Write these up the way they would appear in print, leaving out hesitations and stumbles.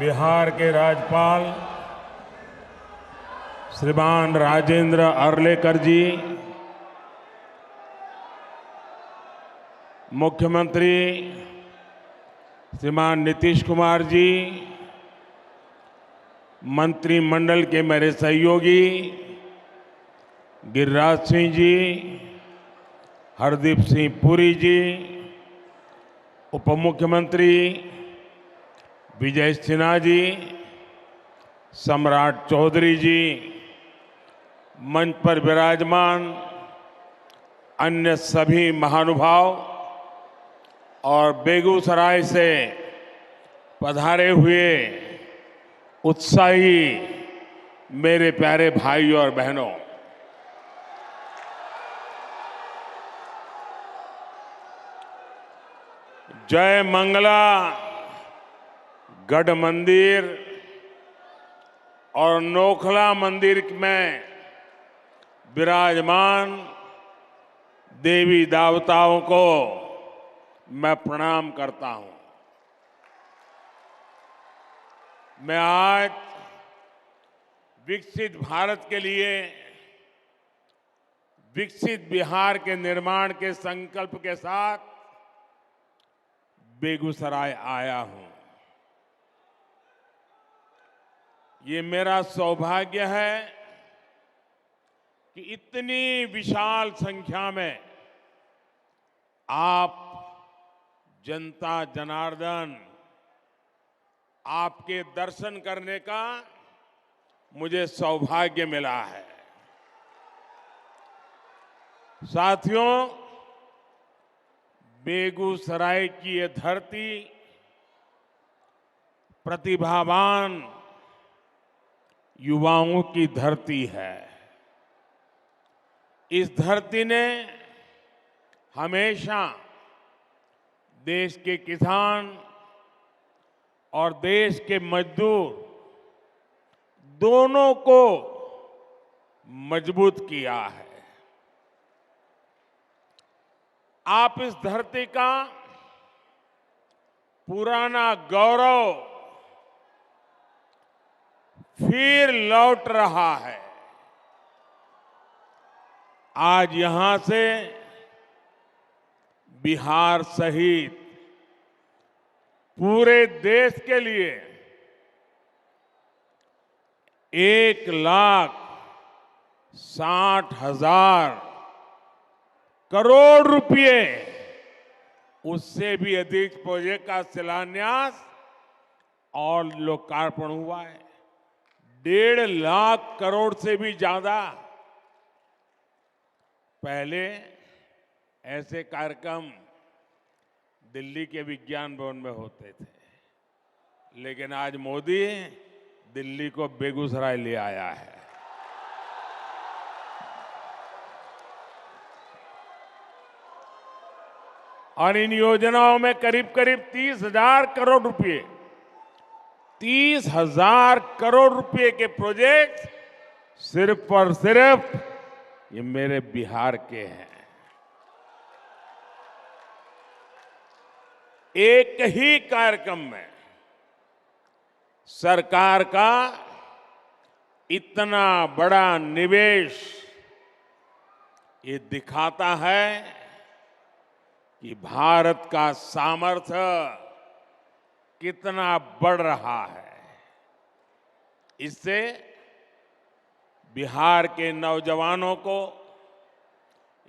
बिहार के राज्यपाल श्रीमान राजेंद्र अर्लेकर जी, मुख्यमंत्री श्रीमान नीतीश कुमार जी, मंत्रिमंडल के मेरे सहयोगी गिरिराज सिंह जी, हरदीप सिंह पुरी जी, उप मुख्यमंत्री विजय सिन्हा जी, सम्राट चौधरी जी, मंच पर विराजमान अन्य सभी महानुभाव और बेगूसराय से पधारे हुए उत्साही मेरे प्यारे भाई और बहनों, जय मंगला गढ़ मंदिर और नोखला मंदिर में विराजमान देवी देवताओं को मैं प्रणाम करता हूं। मैं आज विकसित भारत के लिए विकसित बिहार के निर्माण के संकल्प के साथ बेगूसराय आया हूं। ये मेरा सौभाग्य है कि इतनी विशाल संख्या में आप जनता जनार्दन आपके दर्शन करने का मुझे सौभाग्य मिला है। साथियों, बेगूसराय की ये धरती प्रतिभावान युवाओं की धरती है। इस धरती ने हमेशा देश के किसान और देश के मजदूर दोनों को मजबूत किया है। आप इस धरती का पुराना गौरव फिर लौट रहा है। आज यहां से बिहार सहित पूरे देश के लिए 1,60,000 करोड़ रुपए, उससे भी अधिक प्रोजेक्ट का शिलान्यास और लोकार्पण हुआ है। 1.5 लाख करोड़ से भी ज्यादा। पहले ऐसे कार्यक्रम दिल्ली के विज्ञान भवन में होते थे, लेकिन आज मोदी दिल्ली को बेगूसराय ले आया है। और इन योजनाओं में करीब करीब 30,000 करोड़ रुपए, 30,000 करोड़ रुपए के प्रोजेक्ट सिर्फ और सिर्फ ये मेरे बिहार के हैं। एक ही कार्यक्रम में सरकार का इतना बड़ा निवेश ये दिखाता है कि भारत का सामर्थ्य कितना बढ़ रहा है। इससे बिहार के नौजवानों को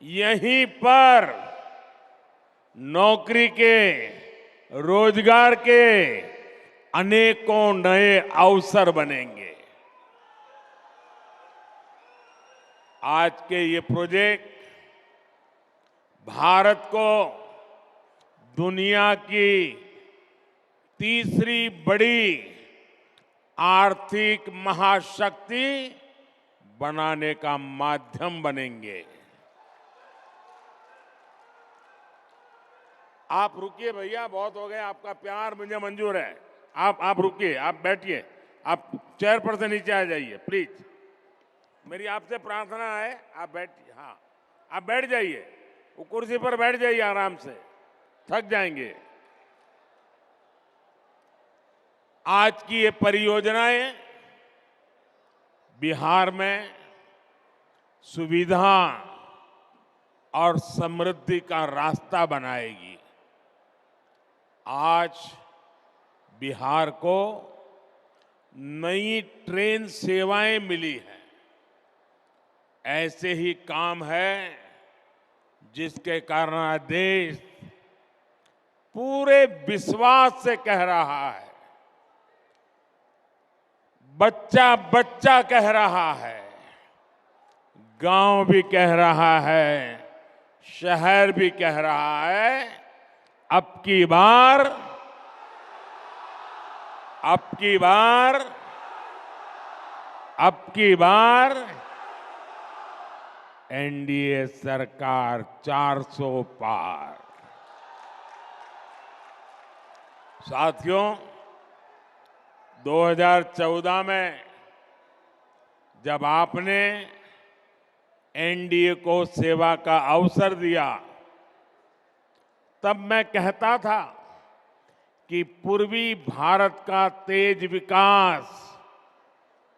यहीं पर नौकरी के, रोजगार के अनेकों नए अवसर बनेंगे। आज के ये प्रोजेक्ट भारत को दुनिया की तीसरी बड़ी आर्थिक महाशक्ति बनाने का माध्यम बनेंगे। आप रुकिए भैया, बहुत हो गए, आपका प्यार मुझे मंजूर है। आप रुकिए, आप बैठिए, आप चेयर पर से नीचे आ जाइए प्लीज। मेरी आपसे प्रार्थना है, आप बैठिए। हाँ, आप बैठ जाइए, वो कुर्सी पर बैठ जाइए आराम से, थक जाएंगे। आज की ये परियोजनाएं बिहार में सुविधा और समृद्धि का रास्ता बनाएगी। आज बिहार को नई ट्रेन सेवाएं मिली हैं। ऐसे ही काम है जिसके कारण आज देश पूरे विश्वास से कह रहा है, बच्चा बच्चा कह रहा है, गांव भी कह रहा है, शहर भी कह रहा है, अब की बार अब की बार अब की बार एनडीए सरकार 400 पार। साथियों, 2014 में जब आपने एनडीए को सेवा का अवसर दिया, तब मैं कहता था कि पूर्वी भारत का तेज विकास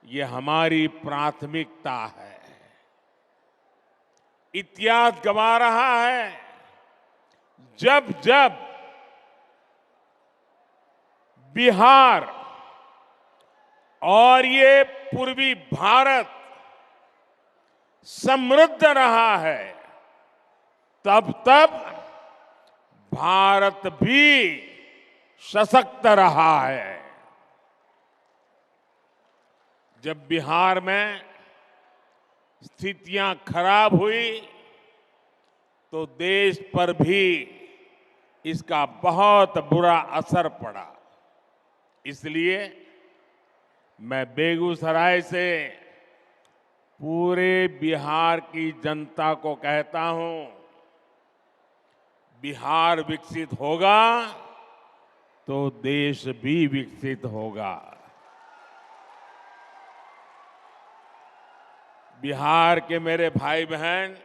ये हमारी प्राथमिकता है। इतिहास गवा रहा है, जब जब बिहार और ये पूर्वी भारत समृद्ध रहा है, तब तब भारत भी सशक्त रहा है। जब बिहार में स्थितियां खराब हुई तो देश पर भी इसका बहुत बुरा असर पड़ा। इसलिए मैं बेगूसराय से पूरे बिहार की जनता को कहता हूं, बिहार विकसित होगा तो देश भी विकसित होगा। बिहार के मेरे भाई बहन,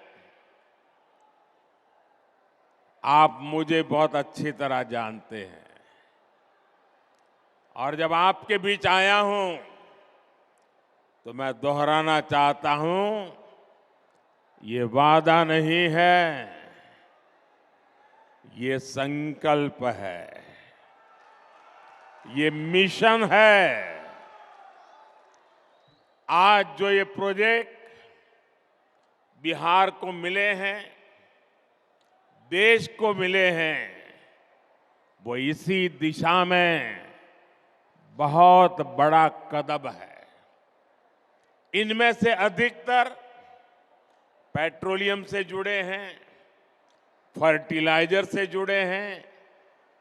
आप मुझे बहुत अच्छी तरह जानते हैं और जब आपके बीच आया हूं तो मैं दोहराना चाहता हूं, ये वादा नहीं है, ये संकल्प है, ये मिशन है। आज जो ये प्रोजेक्ट बिहार को मिले हैं, देश को मिले हैं, वो इसी दिशा में बहुत बड़ा कदम है। इनमें से अधिकतर पेट्रोलियम से जुड़े हैं, फर्टिलाइजर से जुड़े हैं,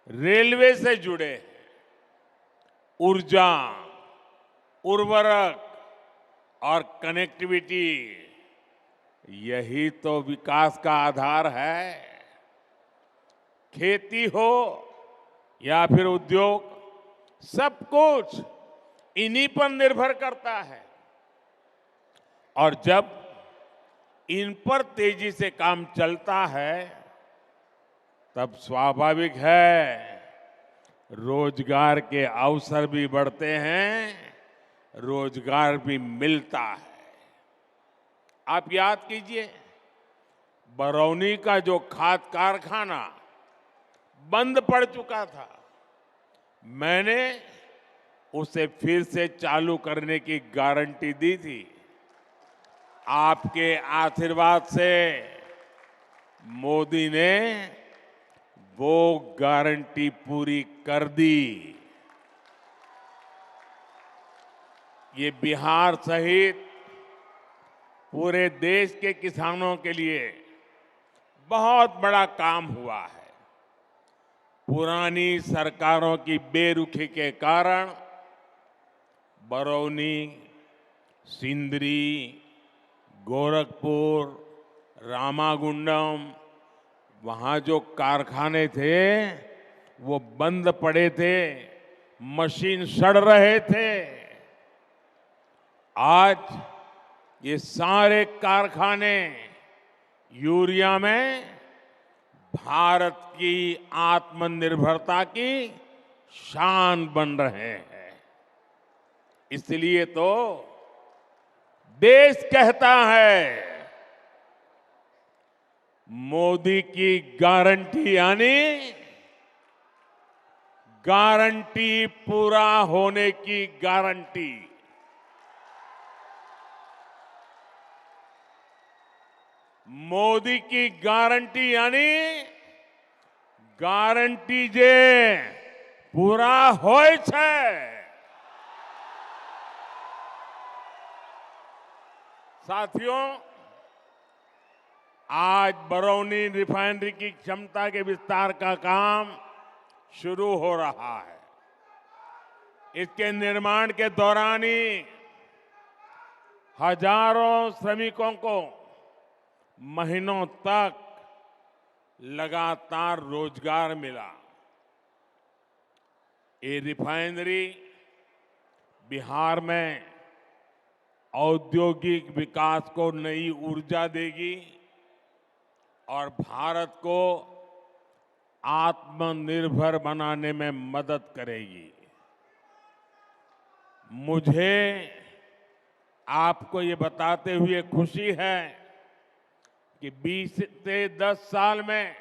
रेलवे से जुड़े हैं। ऊर्जा, उर्वरक और कनेक्टिविटी, यही तो विकास का आधार है। खेती हो या फिर उद्योग, सब कुछ इन्हीं पर निर्भर करता है। और जब इन पर तेजी से काम चलता है, तब स्वाभाविक है रोजगार के अवसर भी बढ़ते हैं, रोजगार भी मिलता है। आप याद कीजिए, बरौनी का जो खाद कारखाना बंद पड़ चुका था, मैंने उसे फिर से चालू करने की गारंटी दी थी। आपके आशीर्वाद से मोदी ने वो गारंटी पूरी कर दी। ये बिहार सहित पूरे देश के किसानों के लिए बहुत बड़ा काम हुआ है। पुरानी सरकारों की बेरुखी के कारण बरौनी, सिंदरी, गोरखपुर, रामागुंडम, वहां जो कारखाने थे वो बंद पड़े थे, मशीन सड़ रहे थे। आज ये सारे कारखाने यूरिया में भारत की आत्मनिर्भरता की शान बन रहे हैं। इसलिए तो देश कहता है मोदी की गारंटी यानी गारंटी पूरा होने की गारंटी। मोदी की गारंटी यानी गारंटी जे पूरा होय છે। साथियों, आज बरौनी रिफाइनरी की क्षमता के विस्तार का काम शुरू हो रहा है। इसके निर्माण के दौरान ही हजारों श्रमिकों को महीनों तक लगातार रोजगार मिला। ये रिफाइनरी बिहार में औद्योगिक विकास को नई ऊर्जा देगी और भारत को आत्मनिर्भर बनाने में मदद करेगी। मुझे आपको ये बताते हुए खुशी है कि 20 से 10 साल में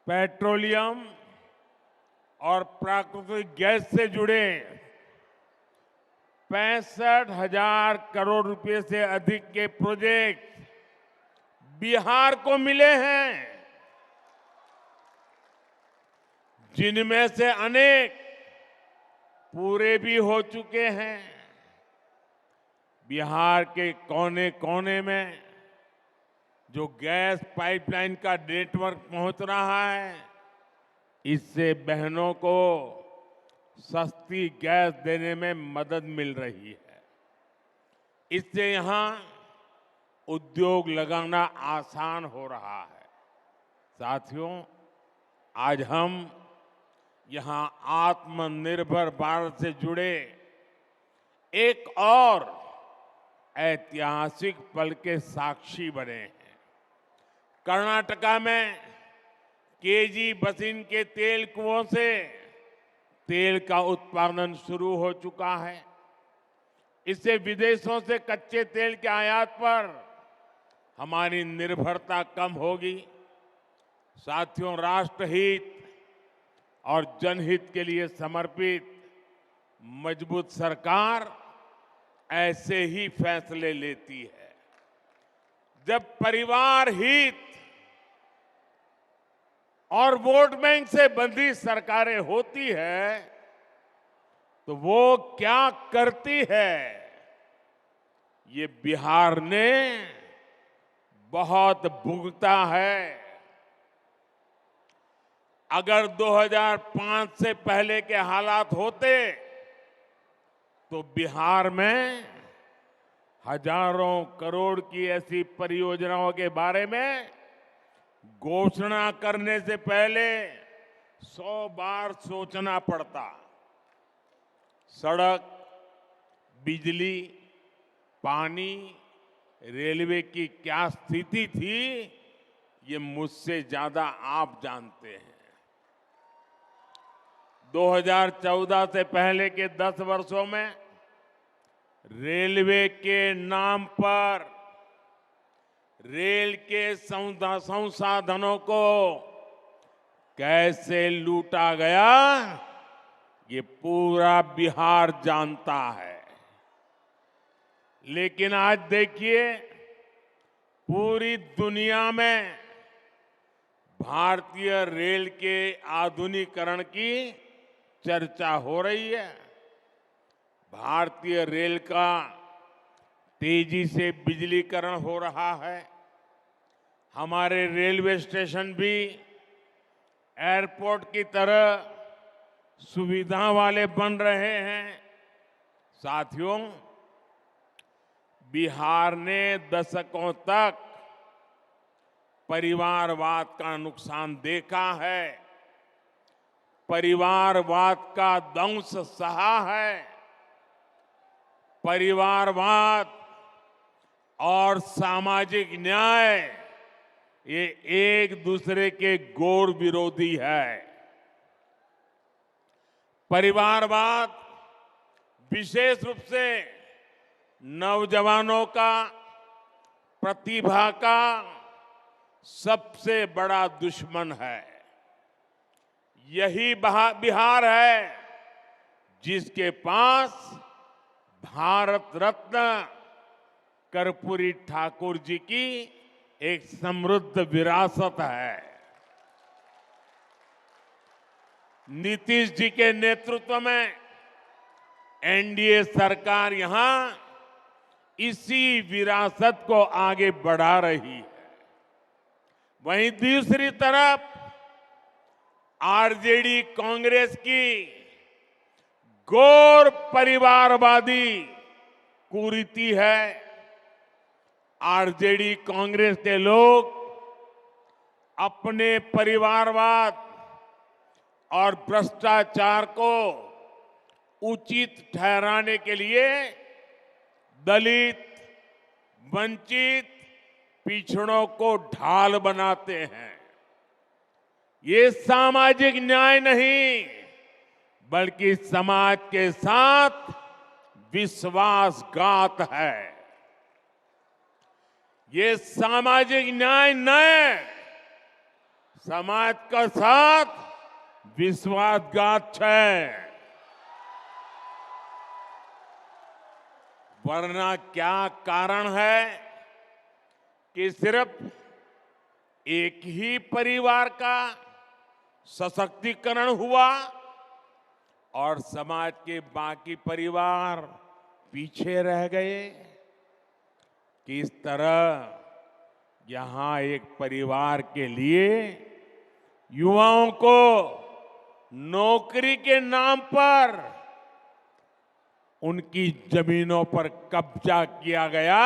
पेट्रोलियम और प्राकृतिक गैस से जुड़े 65,000 करोड़ रुपए से अधिक के प्रोजेक्ट बिहार को मिले हैं, जिनमें से अनेक पूरे भी हो चुके हैं। बिहार के कोने कोने में जो गैस पाइपलाइन का नेटवर्क पहुंच रहा है, इससे बहनों को सस्ती गैस देने में मदद मिल रही है। इससे यहां उद्योग लगाना आसान हो रहा है। साथियों, आज हम यहां आत्मनिर्भर भारत से जुड़े एक और ऐतिहासिक पल के साक्षी बने हैं। कर्नाटका में केजी बसिन के तेल कुओं से तेल का उत्पादन शुरू हो चुका है। इससे विदेशों से कच्चे तेल के आयात पर हमारी निर्भरता कम होगी। साथियों, राष्ट्रहित और जनहित के लिए समर्पित मजबूत सरकार ऐसे ही फैसले लेती है। जब परिवार हित और वोट बैंक से बंधी सरकारें होती है तो वो क्या करती है, ये बिहार ने बहुत भुगता है। अगर 2005 से पहले के हालात होते तो बिहार में हजारों करोड़ की ऐसी परियोजनाओं के बारे में घोषणा करने से पहले 100 बार सोचना पड़ता। सड़क, बिजली, पानी, रेलवे की क्या स्थिति थी, ये मुझसे ज्यादा आप जानते हैं। 2014 से पहले के 10 वर्षों में रेलवे के नाम पर रेल के संसाधनों को कैसे लूटा गया, ये पूरा बिहार जानता है। लेकिन आज देखिए, पूरी दुनिया में भारतीय रेल के आधुनिकीकरण की चर्चा हो रही है। भारतीय रेल का तेजी से बिजलीकरण हो रहा है। हमारे रेलवे स्टेशन भी एयरपोर्ट की तरह सुविधा वाले बन रहे हैं। साथियों, बिहार ने दशकों तक परिवारवाद का नुकसान देखा है, परिवारवाद का दंश सहा है। परिवारवाद और सामाजिक न्याय ये एक दूसरे के घोर विरोधी है। परिवारवाद विशेष रूप से नौजवानों का, प्रतिभा का सबसे बड़ा दुश्मन है। यही बिहार है जिसके पास भारत रत्न कर्पूरी ठाकुर जी की एक समृद्ध विरासत है। नीतीश जी के नेतृत्व में एनडीए सरकार यहां इसी विरासत को आगे बढ़ा रही है। वहीं दूसरी तरफ आरजेडी कांग्रेस की गौर परिवारवादी कुरीति है। आरजेडी कांग्रेस के लोग अपने परिवारवाद और भ्रष्टाचार को उचित ठहराने के लिए दलित, वंचित, पिछड़ों को ढाल बनाते हैं। ये सामाजिक न्याय नहीं, बल्कि समाज के साथ विश्वासघात है। ये सामाजिक न्याय न समाज का साथ विश्वासघात है। वरना क्या कारण है कि सिर्फ एक ही परिवार का सशक्तिकरण हुआ और समाज के बाकी परिवार पीछे रह गए। किस तरह यहां एक परिवार के लिए युवाओं को नौकरी के नाम पर उनकी जमीनों पर कब्जा किया गया,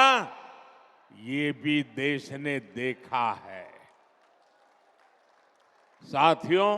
ये भी देश ने देखा है। साथियों,